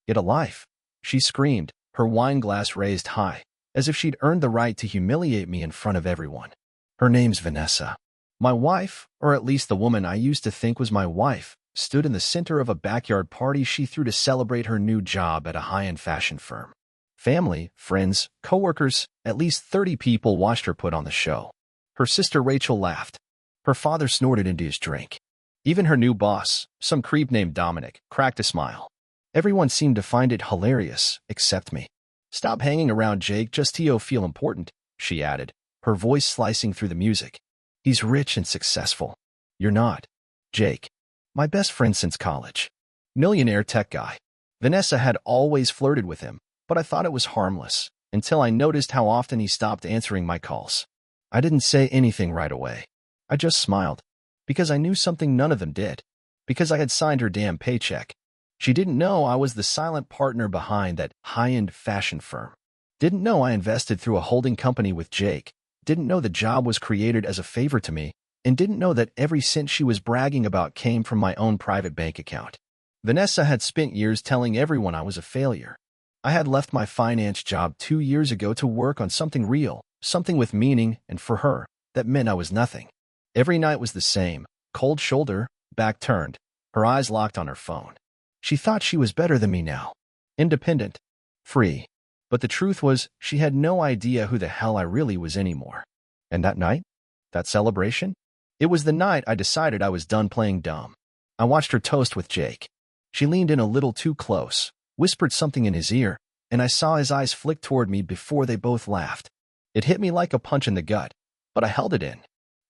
Get a life, she screamed, her wine glass raised high, as if she'd earned the right to humiliate me in front of everyone. Her name's Vanessa. My wife, or at least the woman I used to think was my wife, stood in the center of a backyard party she threw to celebrate her new job at a high-end fashion firm. Family, friends, coworkers, at least 30 people watched her put on the show. Her sister Rachel laughed. Her father snorted into his drink. Even her new boss, some creep named Dominic, cracked a smile. Everyone seemed to find it hilarious, except me. Stop hanging around Jake just to feel important, she added, her voice slicing through the music. He's rich and successful. You're not. Jake. My best friend since college. Millionaire tech guy. Vanessa had always flirted with him, but I thought it was harmless, until I noticed how often he stopped answering my calls. I didn't say anything right away. I just smiled. Because I knew something none of them did. Because I had signed her damn paycheck. She didn't know I was the silent partner behind that high-end fashion firm. Didn't know I invested through a holding company with Jake. Didn't know the job was created as a favor to me. And didn't know that every cent she was bragging about came from my own private bank account. Vanessa had spent years telling everyone I was a failure. I had left my finance job 2 years ago to work on something real, something with meaning, and for her, that meant I was nothing. Every night was the same, cold shoulder, back turned, her eyes locked on her phone. She thought she was better than me now. Independent. Free. But the truth was, she had no idea who the hell I really was anymore. And that night? That celebration? It was the night I decided I was done playing dumb. I watched her toast with Jake. She leaned in a little too close, whispered something in his ear, and I saw his eyes flick toward me before they both laughed. It hit me like a punch in the gut, but I held it in.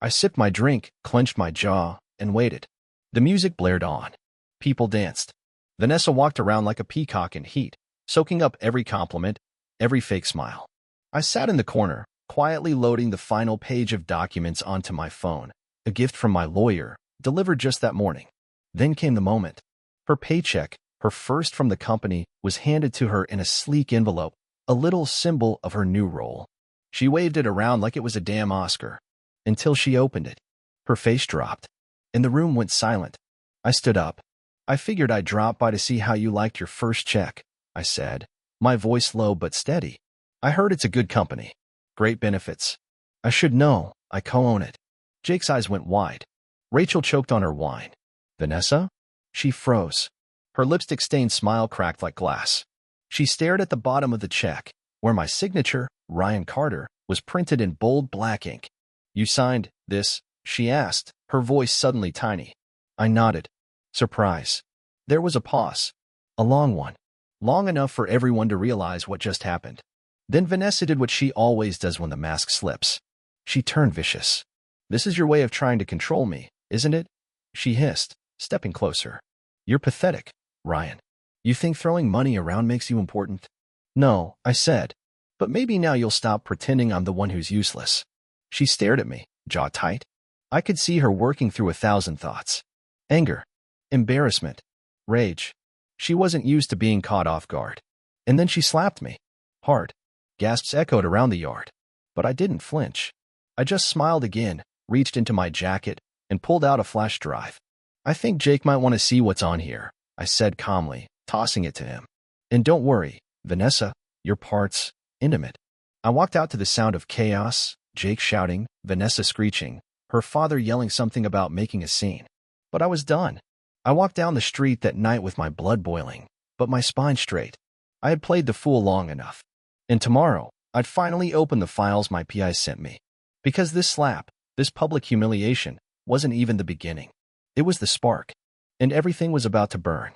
I sipped my drink, clenched my jaw, and waited. The music blared on. People danced. Vanessa walked around like a peacock in heat, soaking up every compliment, every fake smile. I sat in the corner, quietly loading the final page of documents onto my phone, a gift from my lawyer, delivered just that morning. Then came the moment. Her paycheck, her first from the company, was handed to her in a sleek envelope, a little symbol of her new role. She waved it around like it was a damn Oscar. Until she opened it. Her face dropped, and the room went silent. I stood up. I figured I'd drop by to see how you liked your first check, I said, my voice low but steady. I heard it's a good company. Great benefits. I should know, I co-own it. Jake's eyes went wide. Rachel choked on her wine. Vanessa? She froze. Her lipstick-stained smile cracked like glass. She stared at the bottom of the check, where my signature, Ryan Carter, was printed in bold black ink. You signed this? She asked, her voice suddenly tiny. I nodded. Surprise. There was a pause. A long one. Long enough for everyone to realize what just happened. Then Vanessa did what she always does when the mask slips. She turned vicious. This is your way of trying to control me, isn't it? She hissed, stepping closer. You're pathetic, Ryan. You think throwing money around makes you important? No, I said. But maybe now you'll stop pretending I'm the one who's useless. She stared at me, jaw tight. I could see her working through 1,000 thoughts. Anger. Embarrassment. Rage. She wasn't used to being caught off guard. And then she slapped me. Hard. Gasps echoed around the yard. But I didn't flinch. I just smiled again, reached into my jacket, and pulled out a flash drive. I think Jake might want to see what's on here, I said calmly, tossing it to him. And don't worry, Vanessa, your part's intimate. I walked out to the sound of chaos, Jake shouting, Vanessa screeching, her father yelling something about making a scene. But I was done. I walked down the street that night with my blood boiling, but my spine straight. I had played the fool long enough. And tomorrow, I'd finally open the files my PI sent me. Because this slap, this public humiliation, wasn't even the beginning. It was the spark. And everything was about to burn.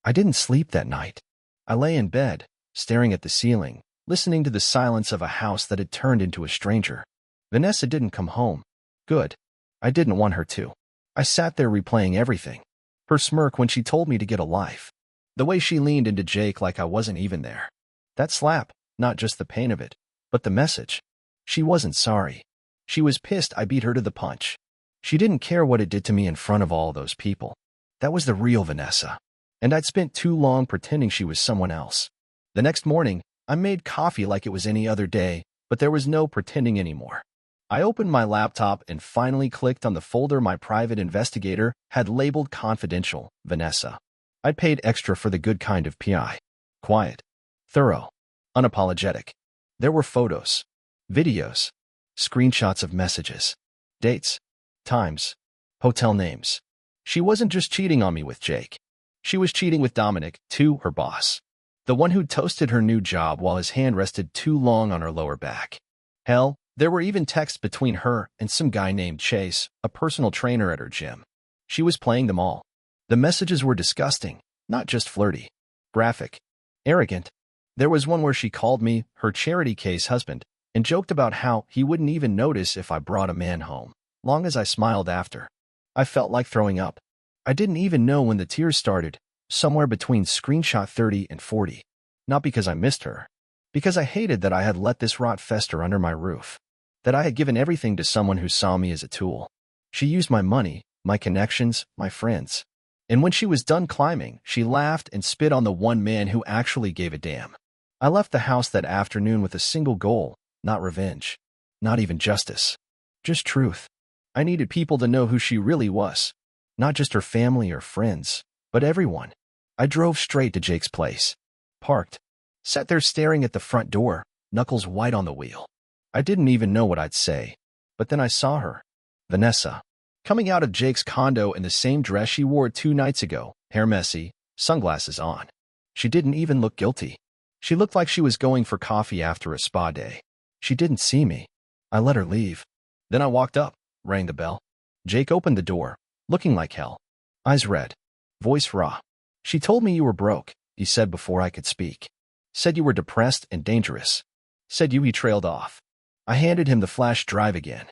I didn't sleep that night. I lay in bed, staring at the ceiling, listening to the silence of a house that had turned into a stranger. Vanessa didn't come home. Good. I didn't want her to. I sat there replaying everything. Her smirk when she told me to get a life. The way she leaned into Jake like I wasn't even there. That slap, not just the pain of it, but the message. She wasn't sorry. She was pissed I beat her to the punch. She didn't care what it did to me in front of all those people. That was the real Vanessa. And I'd spent too long pretending she was someone else. The next morning, I made coffee like it was any other day, but there was no pretending anymore. I opened my laptop and finally clicked on the folder my private investigator had labeled confidential, Vanessa. I'd paid extra for the good kind of PI. Quiet. Thorough. Unapologetic. There were photos, videos, screenshots of messages, dates, times, hotel names. She wasn't just cheating on me with Jake. She was cheating with Dominic, too, her boss. The one who'd toasted her new job while his hand rested too long on her lower back. Hell, there were even texts between her and some guy named Chase, a personal trainer at her gym. She was playing them all. The messages were disgusting, not just flirty, graphic, arrogant. There was one where she called me her charity case husband and joked about how he wouldn't even notice if I brought a man home, long as I smiled after. I felt like throwing up. I didn't even know when the tears started, somewhere between screenshot 30 and 40. Not because I missed her, because I hated that I had let this rot fester under my roof, that I had given everything to someone who saw me as a tool. She used my money, my connections, my friends. And when she was done climbing, she laughed and spit on the one man who actually gave a damn. I left the house that afternoon with a single goal, not revenge, not even justice, just truth. I needed people to know who she really was, not just her family or friends, but everyone. I drove straight to Jake's place, parked, sat there staring at the front door, knuckles white on the wheel. I didn't even know what I'd say, but then I saw her, Vanessa, coming out of Jake's condo in the same dress she wore 2 nights ago, hair messy, sunglasses on. She didn't even look guilty. She looked like she was going for coffee after a spa day. She didn't see me. I let her leave. Then I walked up, rang the bell. Jake opened the door, looking like hell. Eyes red, voice raw. She told me you were broke, he said before I could speak. Said you were depressed and dangerous. Said he trailed off. I handed him the flash drive again.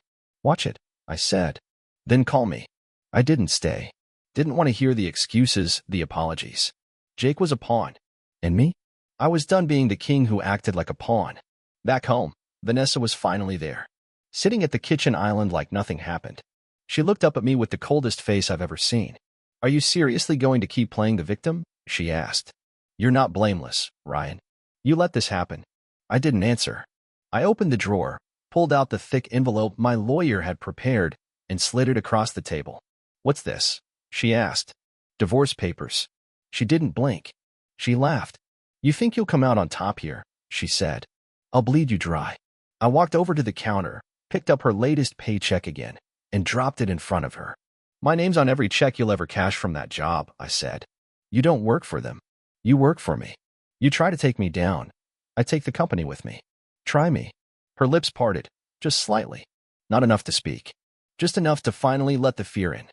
Watch it, I said. Then call me. I didn't stay. Didn't want to hear the excuses, the apologies. Jake was a pawn. And me? I was done being the king who acted like a pawn. Back home, Vanessa was finally there, sitting at the kitchen island like nothing happened. She looked up at me with the coldest face I've ever seen. Are you seriously going to keep playing the victim? She asked. You're not blameless, Ryan. You let this happen. I didn't answer. I opened the drawer, pulled out the thick envelope my lawyer had prepared, and slid it across the table. What's this? She asked. Divorce papers. She didn't blink. She laughed. You think you'll come out on top here, she said. I'll bleed you dry. I walked over to the counter, picked up her latest paycheck again, and dropped it in front of her. My name's on every check you'll ever cash from that job, I said. You don't work for them. You work for me. You try to take me down. I take the company with me. Try me. Her lips parted, just slightly. Not enough to speak. Just enough to finally let the fear in.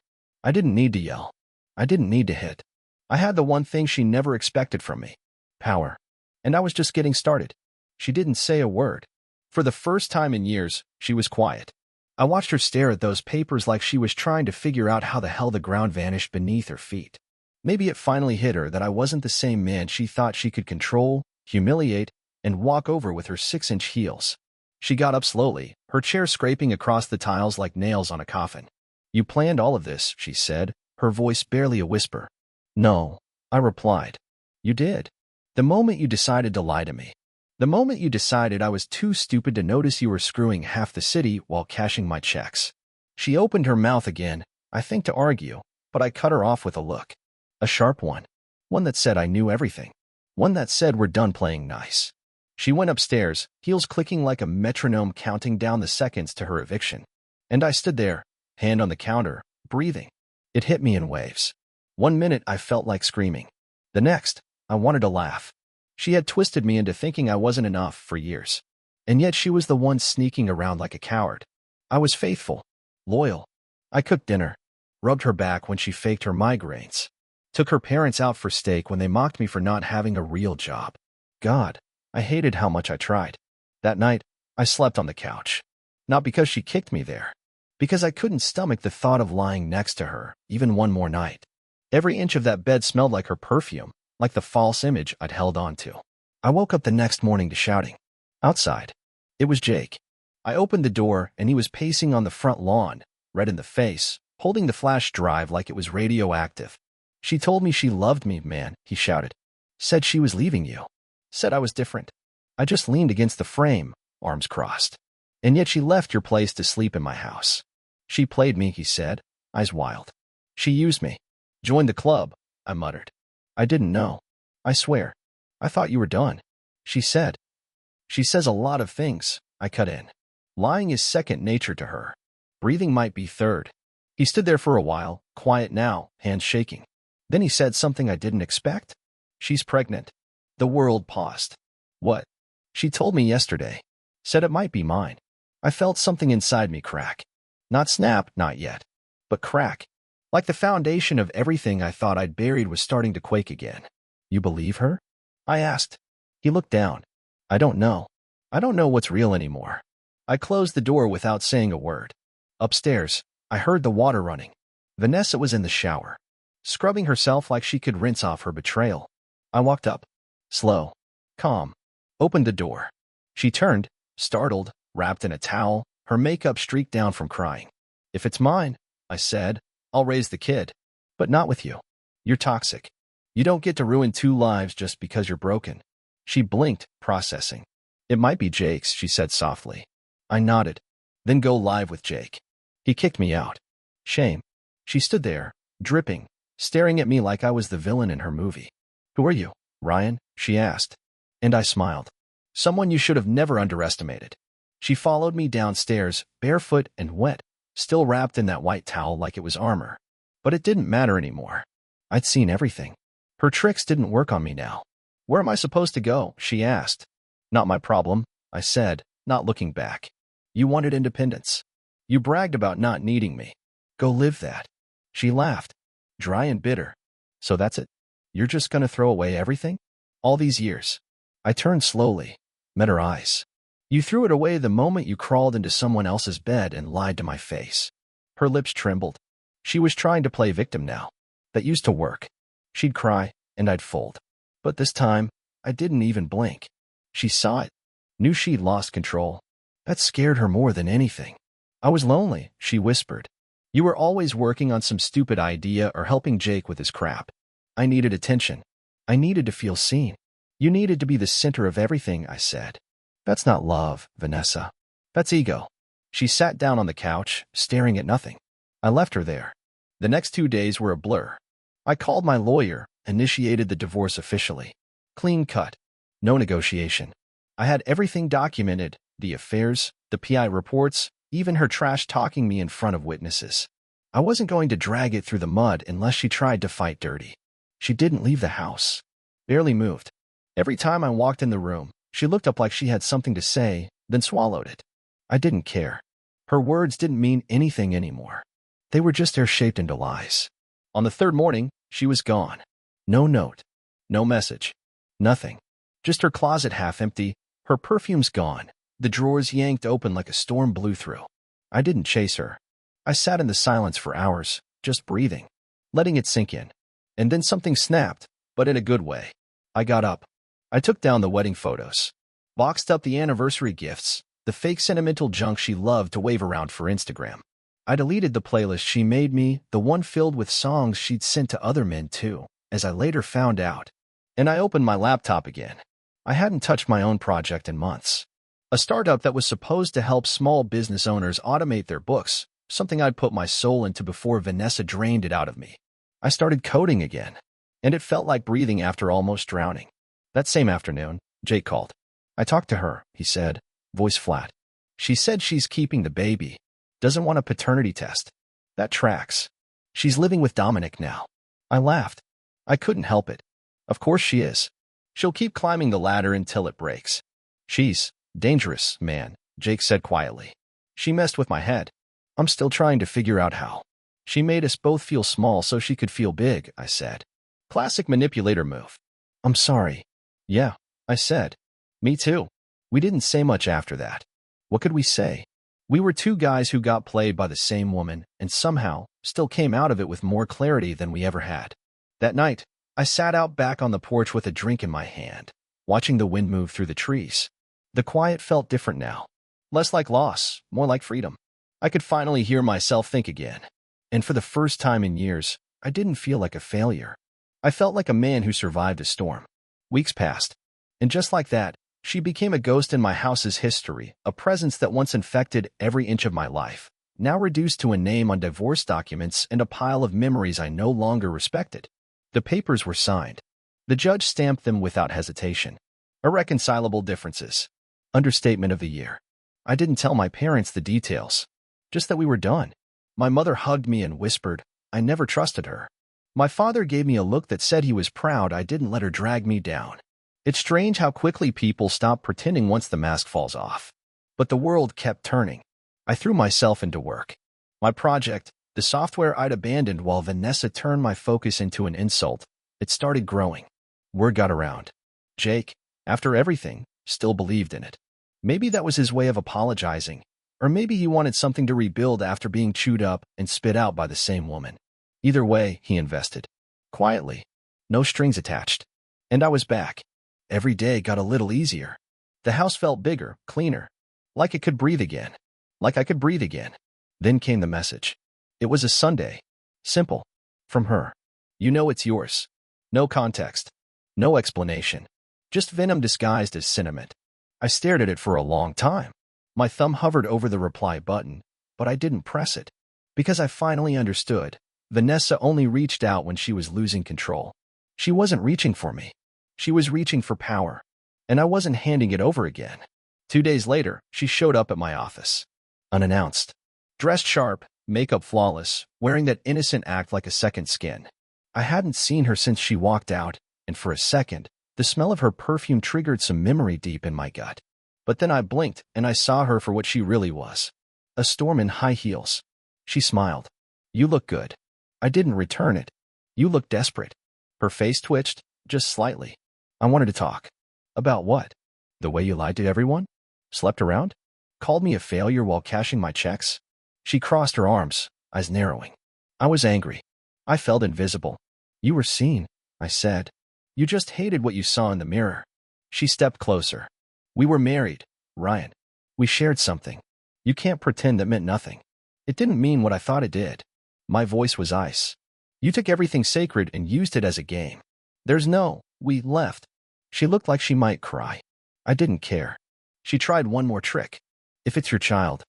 I didn't need to yell. I didn't need to hit. I had the one thing she never expected from me. Power. And I was just getting started. She didn't say a word. For the first time in years, she was quiet. I watched her stare at those papers like she was trying to figure out how the hell the ground vanished beneath her feet. Maybe it finally hit her that I wasn't the same man she thought she could control, humiliate, and walk over with her 6-inch heels. She got up slowly, her chair scraping across the tiles like nails on a coffin. You planned all of this, she said, her voice barely a whisper. No, I replied. You did. The moment you decided to lie to me. The moment you decided I was too stupid to notice you were screwing half the city while cashing my checks. She opened her mouth again, I think to argue, but I cut her off with a look. A sharp one. One that said I knew everything. One that said we're done playing nice. She went upstairs, heels clicking like a metronome counting down the seconds to her eviction. And I stood there, hand on the counter, breathing. It hit me in waves. 1 minute I felt like screaming. The next, I wanted to laugh. She had twisted me into thinking I wasn't enough for years. And yet she was the one sneaking around like a coward. I was faithful, loyal. I cooked dinner, rubbed her back when she faked her migraines, took her parents out for steak when they mocked me for not having a real job. God, I hated how much I tried. That night, I slept on the couch. Not because she kicked me there. Because I couldn't stomach the thought of lying next to her, even one more night. Every inch of that bed smelled like her perfume, like the false image I'd held on to. I woke up the next morning to shouting. Outside. It was Jake. I opened the door and he was pacing on the front lawn, red in the face, holding the flash drive like it was radioactive. She told me she loved me, man, he shouted. Said she was leaving you. Said I was different. I just leaned against the frame, arms crossed. And yet she left your place to sleep in my house. She played me, he said, eyes wild. She used me. Joined the club, I muttered. I didn't know. I swear. I thought you were done. She said. She says a lot of things, I cut in. Lying is second nature to her. Breathing might be third. He stood there for a while, quiet now, hands shaking. Then he said something I didn't expect. She's pregnant. The world paused. What? She told me yesterday. Said it might be mine. I felt something inside me crack. Not snap, not yet. But crack. Like the foundation of everything I thought I'd buried was starting to quake again. You believe her? I asked. He looked down. I don't know. I don't know what's real anymore. I closed the door without saying a word. Upstairs, I heard the water running. Vanessa was in the shower, scrubbing herself like she could rinse off her betrayal. I walked up. Slow. Calm. Opened the door. She turned, startled, wrapped in a towel, her makeup streaked down from crying. If it's mine, I said, I'll raise the kid. But not with you. You're toxic. You don't get to ruin 2 lives just because you're broken. She blinked, processing. It might be Jake's, she said softly. I nodded. Then go live with Jake. He kicked me out. Shame. She stood there, dripping, staring at me like I was the villain in her movie. Who are you, Ryan? She asked. And I smiled. Someone you should have never underestimated. She followed me downstairs, barefoot and wet, still wrapped in that white towel like it was armor. But it didn't matter anymore. I'd seen everything. Her tricks didn't work on me now. Where am I supposed to go? She asked. Not my problem, I said, not looking back. You wanted independence. You bragged about not needing me. Go live that. She laughed, dry and bitter. So that's it? You're just gonna throw away everything? All these years. I turned slowly, met her eyes. You threw it away the moment you crawled into someone else's bed and lied to my face. Her lips trembled. She was trying to play victim now. That used to work. She'd cry, and I'd fold. But this time, I didn't even blink. She saw it, knew she'd lost control. That scared her more than anything. I was lonely, she whispered. You were always working on some stupid idea or helping Jake with his crap. I needed attention. I needed to feel seen. You needed to be the center of everything, I said. That's not love, Vanessa. That's ego. She sat down on the couch, staring at nothing. I left her there. The next 2 days were a blur. I called my lawyer, initiated the divorce officially. Clean cut. No negotiation. I had everything documented, the affairs, the PI reports, even her trash talking me in front of witnesses. I wasn't going to drag it through the mud unless she tried to fight dirty. She didn't leave the house. Barely moved. Every time I walked in the room, she looked up like she had something to say, then swallowed it. I didn't care. Her words didn't mean anything anymore. They were just air-shaped into lies. On the 3rd morning, she was gone. No note. No message. Nothing. Just her closet half empty, her perfumes gone, the drawers yanked open like a storm blew through. I didn't chase her. I sat in the silence for hours, just breathing, letting it sink in. And then something snapped, but in a good way. I got up. I took down the wedding photos, boxed up the anniversary gifts, the fake sentimental junk she loved to wave around for Instagram. I deleted the playlist she made me, the one filled with songs she'd sent to other men too, as I later found out. And I opened my laptop again. I hadn't touched my own project in months. A startup that was supposed to help small business owners automate their books, something I'd put my soul into before Vanessa drained it out of me. I started coding again, and it felt like breathing after almost drowning. That same afternoon, Jake called. I talked to her, he said, voice flat. She said she's keeping the baby. Doesn't want a paternity test. That tracks. She's living with Dominic now. I laughed. I couldn't help it. Of course she is. She'll keep climbing the ladder until it breaks. She's dangerous, man, Jake said quietly. She messed with my head. I'm still trying to figure out how. She made us both feel small so she could feel big, I said. Classic manipulator move. I'm sorry. Yeah, I said. Me too. We didn't say much after that. What could we say? We were 2 guys who got played by the same woman and somehow still came out of it with more clarity than we ever had. That night, I sat out back on the porch with a drink in my hand, watching the wind move through the trees. The quiet felt different now. Less like loss, more like freedom. I could finally hear myself think again. And for the first time in years, I didn't feel like a failure. I felt like a man who survived a storm. Weeks passed. And just like that, she became a ghost in my house's history, a presence that once infected every inch of my life, now reduced to a name on divorce documents and a pile of memories I no longer respected. The papers were signed. The judge stamped them without hesitation. Irreconcilable differences. Understatement of the year. I didn't tell my parents the details. Just that we were done. My mother hugged me and whispered, I never trusted her. My father gave me a look that said he was proud I didn't let her drag me down. It's strange how quickly people stop pretending once the mask falls off. But the world kept turning. I threw myself into work. My project, the software I'd abandoned while Vanessa turned my focus into an insult, it started growing. Word got around. Jake, after everything, still believed in it. Maybe that was his way of apologizing, or maybe he wanted something to rebuild after being chewed up and spit out by the same woman. Either way, he invested. Quietly. No strings attached. And I was back. Every day got a little easier. The house felt bigger, cleaner. Like it could breathe again. Like I could breathe again. Then came the message. It was a Sunday. Simple. From her. You know it's yours. No context. No explanation. Just venom disguised as sentiment. I stared at it for a long time. My thumb hovered over the reply button, but I didn't press it. Because I finally understood. Vanessa only reached out when she was losing control. She wasn't reaching for me. She was reaching for power. And I wasn't handing it over again. 2 days later, she showed up at my office. Unannounced. Dressed sharp, makeup flawless, wearing that innocent act like a second skin. I hadn't seen her since she walked out, and for a second, the smell of her perfume triggered some memory deep in my gut. But then I blinked, and I saw her for what she really was. A storm in high heels. She smiled. You look good. I didn't return it. You look desperate. Her face twitched, just slightly. I wanted to talk. About what? The way you lied to everyone? Slept around? Called me a failure while cashing my checks? She crossed her arms, eyes narrowing. I was angry. I felt invisible. You were seen, I said. You just hated what you saw in the mirror. She stepped closer. We were married, Ryan. We shared something. You can't pretend that meant nothing. It didn't mean what I thought it did. My voice was ice. You took everything sacred and used it as a game. We left. She looked like she might cry. I didn't care. She tried one more trick. If it's your child.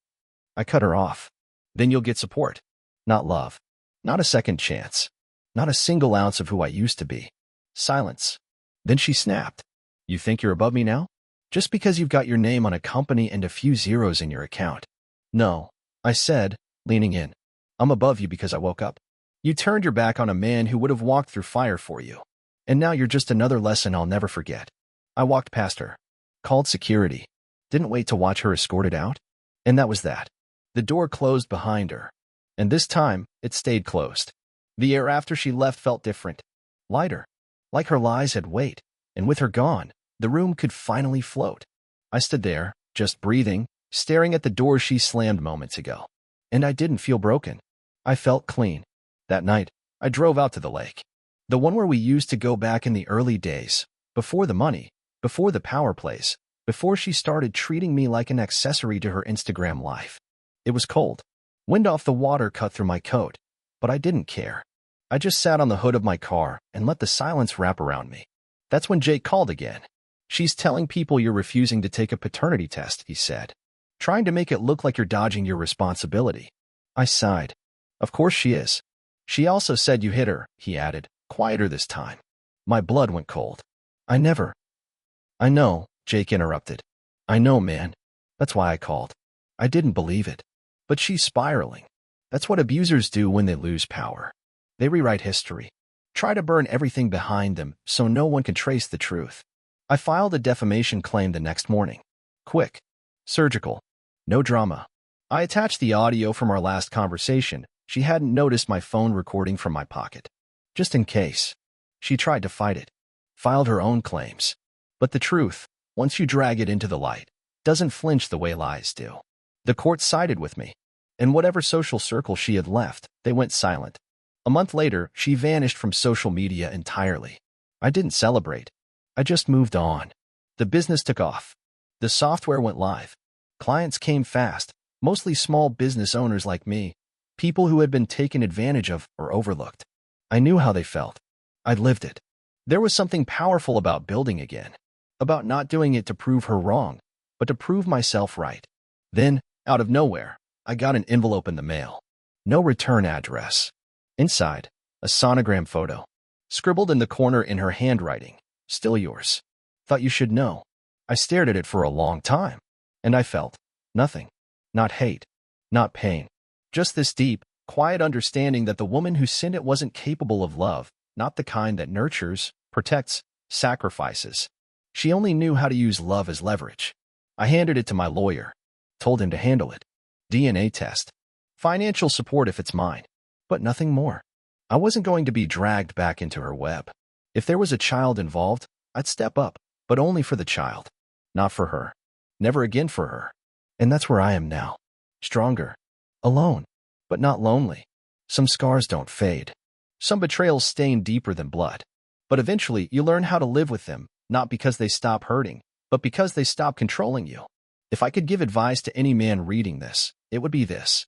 I cut her off. Then you'll get support. Not love. Not a second chance. Not a single ounce of who I used to be. Silence. Then she snapped. You think you're above me now? Just because you've got your name on a company and a few zeros in your account. No, I said, leaning in. I'm above you because I woke up. You turned your back on a man who would have walked through fire for you. And now you're just another lesson I'll never forget. I walked past her. Called security. Didn't wait to watch her escorted out. And that was that. The door closed behind her. And this time, it stayed closed. The air after she left felt different. Lighter. Like her lies had weight. And with her gone, the room could finally float. I stood there, just breathing, staring at the door she slammed moments ago. And I didn't feel broken. I felt clean. That night, I drove out to the lake. The one where we used to go back in the early days, before the money, before the power plays, before she started treating me like an accessory to her Instagram life. It was cold. Wind off the water cut through my coat, but I didn't care. I just sat on the hood of my car and let the silence wrap around me. That's when Jake called again. She's telling people you're refusing to take a paternity test, he said. Trying to make it look like you're dodging your responsibility. I sighed. Of course she is. She also said you hit her, he added, quieter this time. My blood went cold. I know, Jake interrupted. I know, man. That's why I called. I didn't believe it. But she's spiraling. That's what abusers do when they lose power. They rewrite history. Try to burn everything behind them so no one can trace the truth. I filed a defamation claim the next morning. Quick. Surgical. No drama. I attached the audio from our last conversation. She hadn't noticed my phone recording from my pocket. Just in case. She tried to fight it. Filed her own claims. But the truth, once you drag it into the light, doesn't flinch the way lies do. The court sided with me. In whatever social circle she had left, they went silent. A month later, she vanished from social media entirely. I didn't celebrate. I just moved on. The business took off. The software went live. Clients came fast, mostly small business owners like me, people who had been taken advantage of or overlooked. I knew how they felt. I'd lived it. There was something powerful about building again, about not doing it to prove her wrong, but to prove myself right. Then, out of nowhere, I got an envelope in the mail. No return address. Inside, a sonogram photo. scribbled in the corner in her handwriting. Still yours. Thought you should know. I stared at it for a long time, and I felt nothing. Not hate, not pain. Just this deep, quiet understanding that the woman who sent it wasn't capable of love, not the kind that nurtures, protects, sacrifices. She only knew how to use love as leverage. I handed it to my lawyer, told him to handle it. DNA test. Financial support if it's mine. But nothing more. I wasn't going to be dragged back into her web. If there was a child involved, I'd step up, but only for the child. Not for her. Never again for her. And that's where I am now. Stronger. Alone. But not lonely. Some scars don't fade. Some betrayals stain deeper than blood. But eventually, you learn how to live with them, not because they stop hurting, but because they stop controlling you. If I could give advice to any man reading this, it would be this.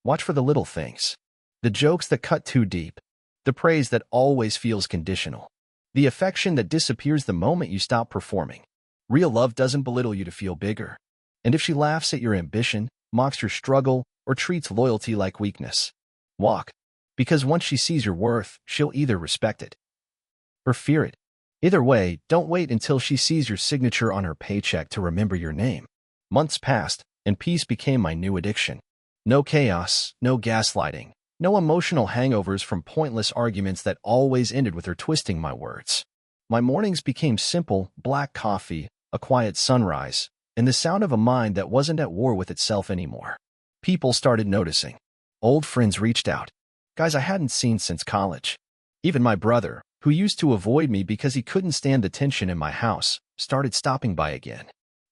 Watch for the little things. The jokes that cut too deep. The praise that always feels conditional. The affection that disappears the moment you stop performing. Real love doesn't belittle you to feel bigger. And if she laughs at your ambition, mocks your struggle, or treats loyalty like weakness, walk. Because once she sees your worth, she'll either respect it or fear it. Either way, don't wait until she sees your signature on her paycheck to remember your name. Months passed, and peace became my new addiction. No chaos, no gaslighting, no emotional hangovers from pointless arguments that always ended with her twisting my words. My mornings became simple: black coffee, a quiet sunrise, and the sound of a mind that wasn't at war with itself anymore. People started noticing. Old friends reached out. Guys I hadn't seen since college. Even my brother, who used to avoid me because he couldn't stand the tension in my house, started stopping by again.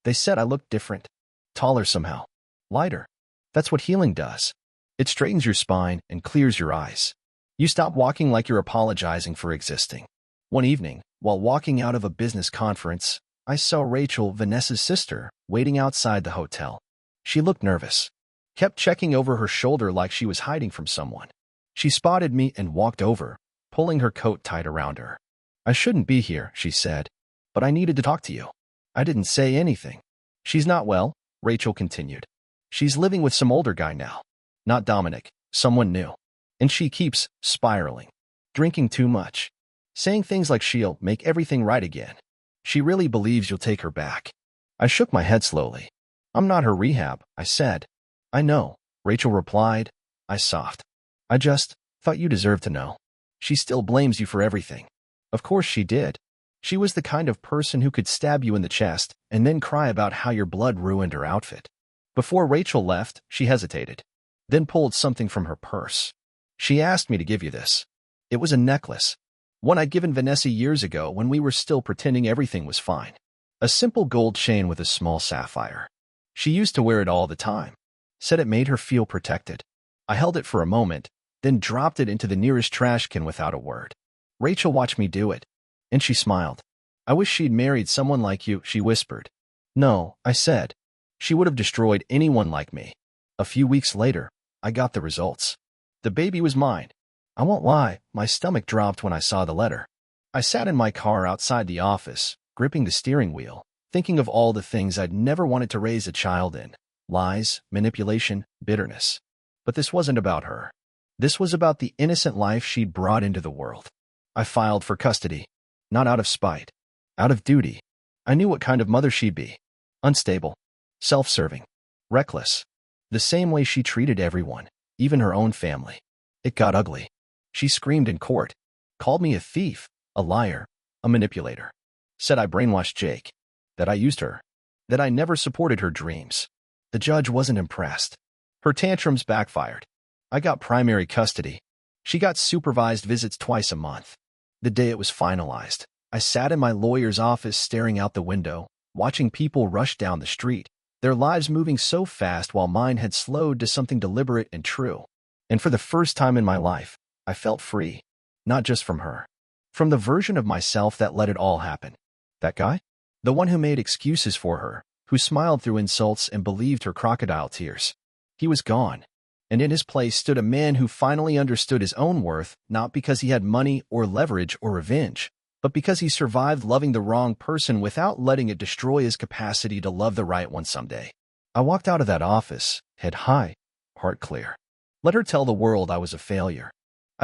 They said I looked different. Taller somehow. Lighter. That's what healing does. It straightens your spine and clears your eyes. You stop walking like you're apologizing for existing. One evening, while walking out of a business conference, I saw Rachel, Vanessa's sister, waiting outside the hotel. She looked nervous. Kept checking over her shoulder like she was hiding from someone. She spotted me and walked over, pulling her coat tight around her. I shouldn't be here, she said, but I needed to talk to you. I didn't say anything. She's not well, Rachel continued. She's living with some older guy now. Not Dominic, someone new. And she keeps spiraling. Drinking too much. Saying things like she'll make everything right again. She really believes you'll take her back. I shook my head slowly. I'm not her rehab, I said. I know, Rachel replied. I soft. I just thought you deserved to know. She still blames you for everything. Of course she did. She was the kind of person who could stab you in the chest and then cry about how your blood ruined her outfit. Before Rachel left, she hesitated, then pulled something from her purse. She asked me to give you this. It was a necklace. One I'd given Vanessa years ago when we were still pretending everything was fine. A simple gold chain with a small sapphire. She used to wear it all the time. Said it made her feel protected. I held it for a moment, then dropped it into the nearest trash can without a word. Rachel watched me do it, and she smiled. I wish she'd married someone like you, she whispered. No, I said. She would have destroyed anyone like me. A few weeks later, I got the results. The baby was mine. I won't lie, my stomach dropped when I saw the letter. I sat in my car outside the office, gripping the steering wheel, thinking of all the things I'd never wanted to raise a child in. Lies, manipulation, bitterness. But this wasn't about her. This was about the innocent life she'd brought into the world. I filed for custody. Not out of spite. Out of duty. I knew what kind of mother she'd be. Unstable. Self-serving. Reckless. The same way she treated everyone, even her own family. It got ugly. She screamed in court. Called me a thief, a liar, a manipulator. Said I brainwashed Jake. That I used her. That I never supported her dreams. The judge wasn't impressed. Her tantrums backfired. I got primary custody. She got supervised visits twice a month. The day it was finalized, I sat in my lawyer's office staring out the window, watching people rush down the street, their lives moving so fast while mine had slowed to something deliberate and true. And for the first time in my life, I felt free. Not just from her. From the version of myself that let it all happen. That guy? The one who made excuses for her, who smiled through insults and believed her crocodile tears. He was gone. And in his place stood a man who finally understood his own worth, not because he had money or leverage or revenge, but because he survived loving the wrong person without letting it destroy his capacity to love the right one someday. I walked out of that office, head high, heart clear. Let her tell the world I was a failure.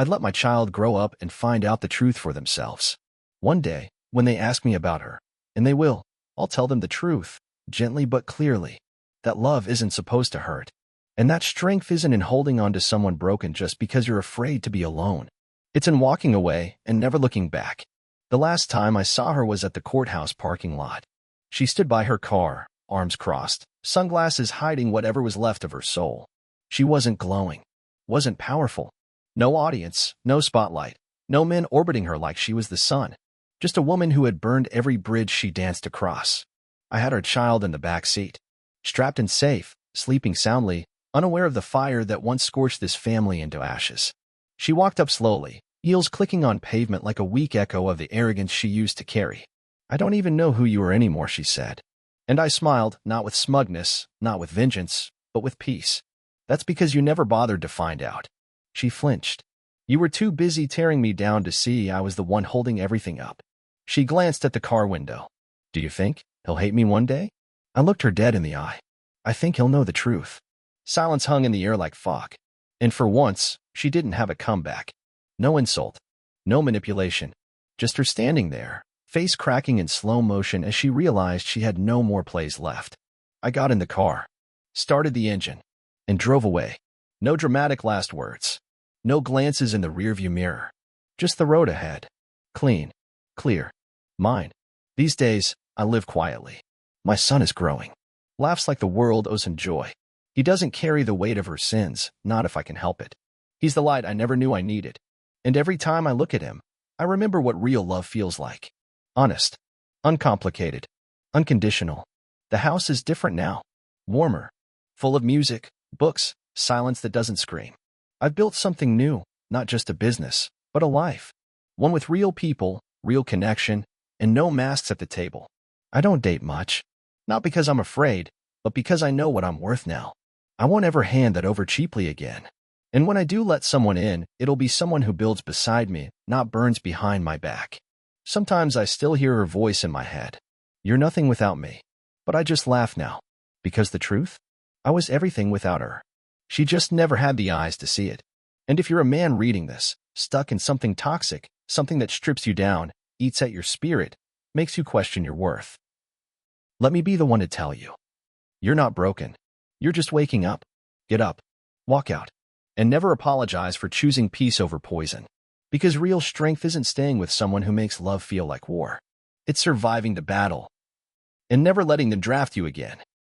I'd let my child grow up and find out the truth for themselves. One day, when they ask me about her, and they will, I'll tell them the truth, gently but clearly, that love isn't supposed to hurt. And that strength isn't in holding on to someone broken just because you're afraid to be alone. It's in walking away and never looking back. The last time I saw her was at the courthouse parking lot. She stood by her car, arms crossed, sunglasses hiding whatever was left of her soul. She wasn't glowing, wasn't powerful. No audience, no spotlight, no men orbiting her like she was the sun. Just a woman who had burned every bridge she danced across. I had her child in the back seat, strapped and safe, sleeping soundly, unaware of the fire that once scorched this family into ashes. She walked up slowly, heels clicking on pavement like a weak echo of the arrogance she used to carry. "I don't even know who you are anymore," she said. And I smiled, not with smugness, not with vengeance, but with peace. "That's because you never bothered to find out." She flinched. "You were too busy tearing me down to see I was the one holding everything up." She glanced at the car window. "Do you think he'll hate me one day?" I looked her dead in the eye. "I think he'll know the truth." Silence hung in the air like fog. And for once, she didn't have a comeback. No insult, no manipulation. Just her standing there, face cracking in slow motion as she realized she had no more plays left. I got in the car, started the engine, and drove away. No dramatic last words. No glances in the rearview mirror. Just the road ahead. Clean. Clear. Mine. These days, I live quietly. My son is growing. Laughs like the world owes him joy. He doesn't carry the weight of her sins, not if I can help it. He's the light I never knew I needed. And every time I look at him, I remember what real love feels like. Honest. Uncomplicated. Unconditional. The house is different now. Warmer. Full of music, books, silence that doesn't scream. I've built something new, not just a business, but a life. One with real people, real connection, and no masks at the table. I don't date much. Not because I'm afraid, but because I know what I'm worth now. I won't ever hand that over cheaply again. And when I do let someone in, it'll be someone who builds beside me, not burns behind my back. Sometimes I still hear her voice in my head. "You're nothing without me." But I just laugh now. Because the truth? I was everything without her. She just never had the eyes to see it. And if you're a man reading this, stuck in something toxic, something that strips you down, eats at your spirit, makes you question your worth, let me be the one to tell you. You're not broken. You're just waking up. Get up. Walk out. And never apologize for choosing peace over poison. Because real strength isn't staying with someone who makes love feel like war. It's surviving the battle and never letting them draft you again.